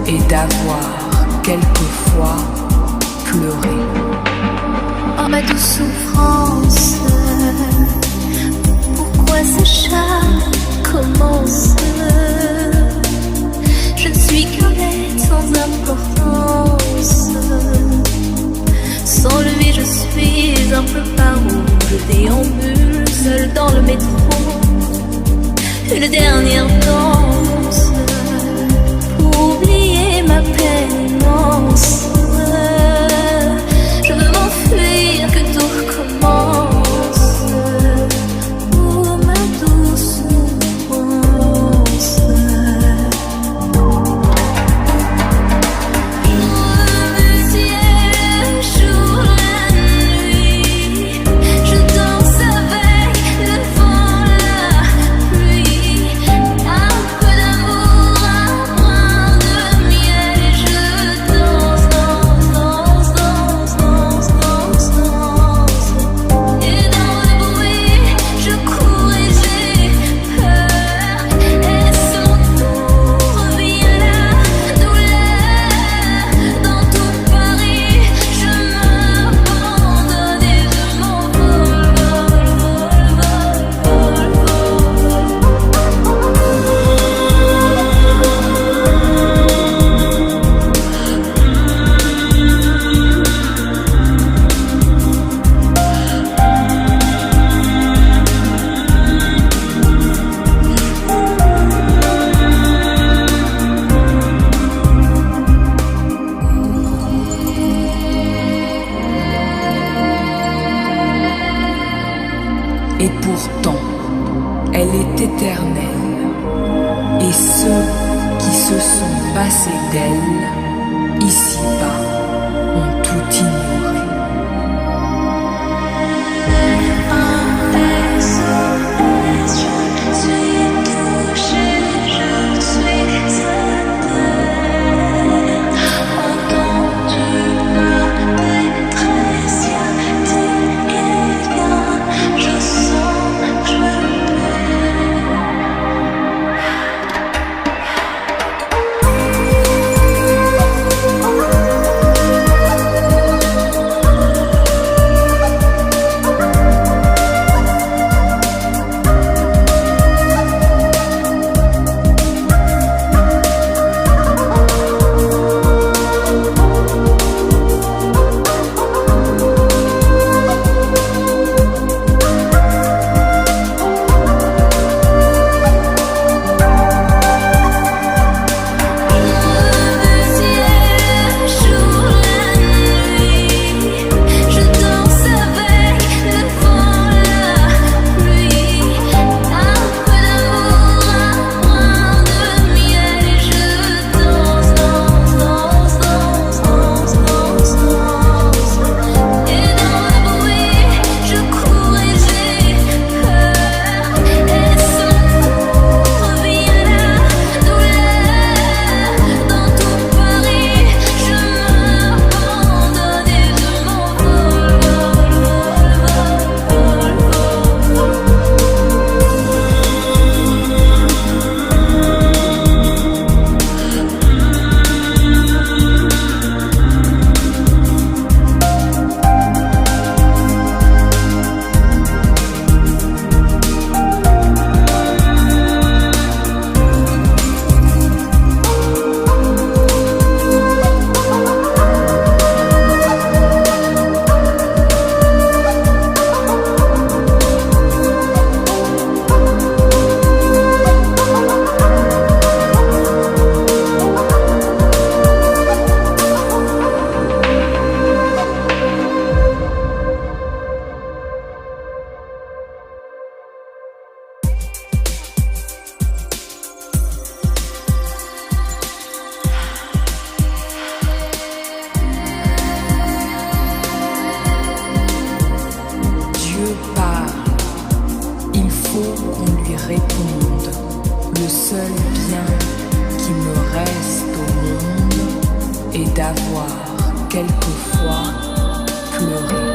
et d'avoir quelquefois pleuré. Oh ma douce souffrance, pourquoi ce chat commence? Je ne suis qu'un être sans importance. Sans lui je suis un peu paro. Je déambule seul dans le métro. Une dernière danse pour oublier ma peine immense. Je veux m'enfuir, que tout recommence. Oh ma douce souffrance. Le ciel, le jour, la nuit. Je danse avec le vent, la pluie. Un peu d'amour, un brin de miel. Et je danse, danse, danse, danse, danse, danse, danse. Et dans le bruit, je cours et j'ai peur. Et son tour revient la douleur. Dans tout Paris, je m'abandonne et je m'envole, vol, vol, Et pourtant, elle est éternelle. Et ceux qui se sont passés d'elle, ici-bas, ont tout ignoré. je suis touchée, je suis entends-tu ma détresse? Y a-t-il quelqu'un? Je sens que je perds. Le seul bien qui me reste au monde est d'avoir quelquefois pleuré.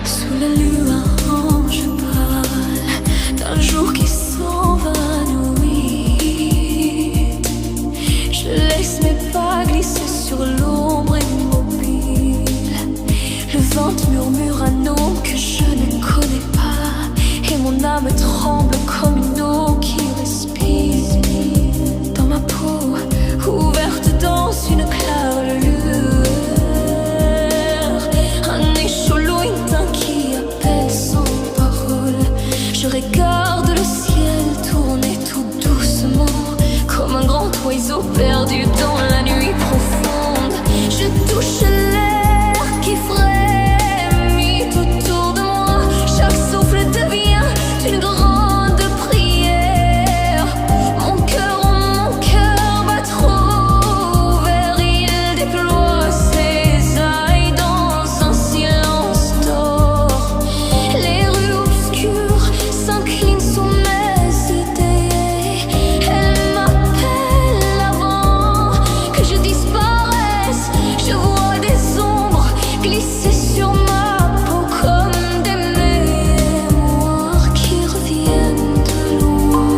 Sous la lueur, je parle d'un jour qui s'envanouit. Je laisse mes pas glisser sur l'ombre immobile. Le vent murmure un nom que je ne connais pas, et mon âme tremble comme une eau qui respire. Dans ma peau, ouverte dans une claire lueur, un écho lointain qui appelle sans parole. Je regarde le ciel tourner tout doucement, comme un grand oiseau perdu dans la nuit profonde. Je touche l'air qui frémit autour de moi. Chaque souffle devient une grande prière. Mon cœur bat trop vert. Il déploie ses ailes dans un silence d'or. Les rues obscures s'inclinent sous mes idées. Elles m'appellent avant que je disparaisse. Je vois des ombres glisser sur ma peau comme des mémoires qui reviennent de loin.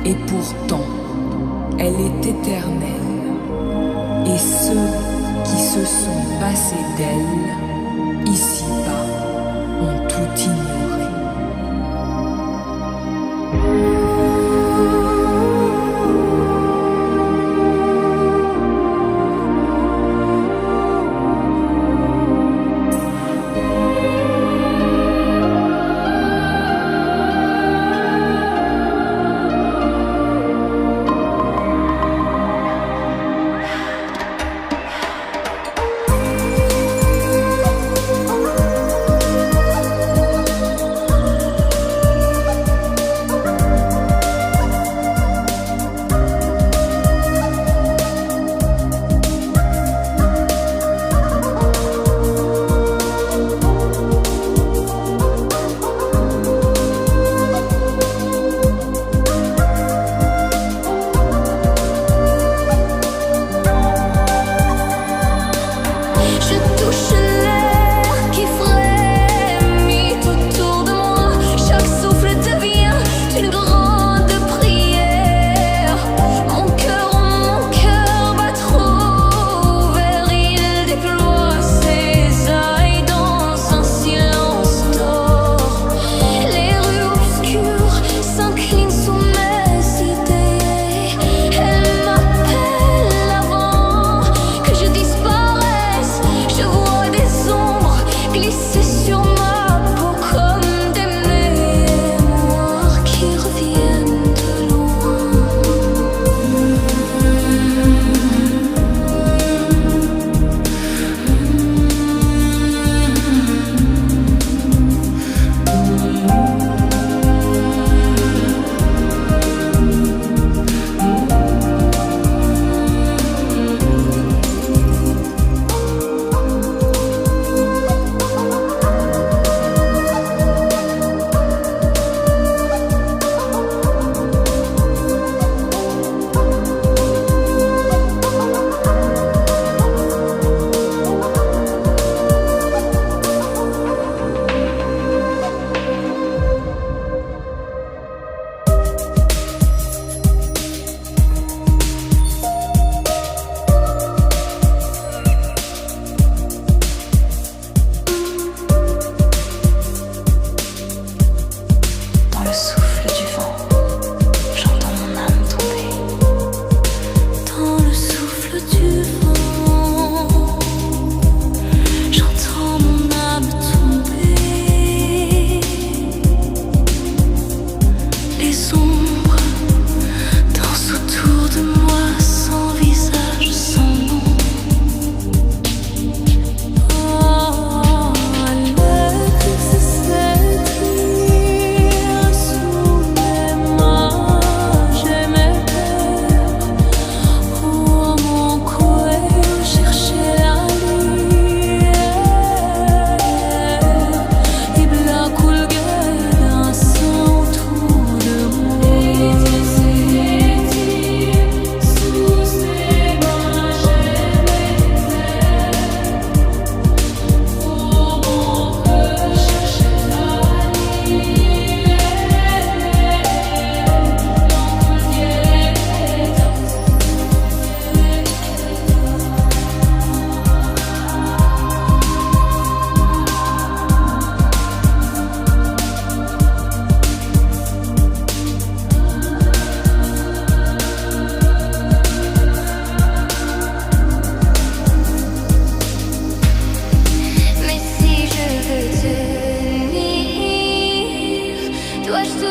Et pourtant, elle est éternelle. Et ceux qui se sont passés d'elle, ici-bas, ont tout ignoré.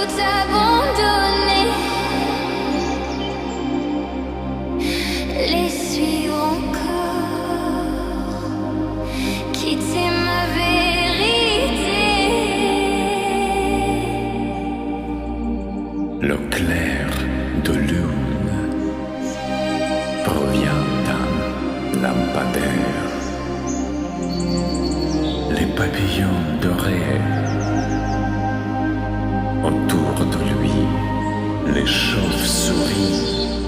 tout abandonner, les suivre encore, quitter ma vérité. Le clair de lune provient d'un lampadaire. Les papillons dorés autour de lui, les chauves-souris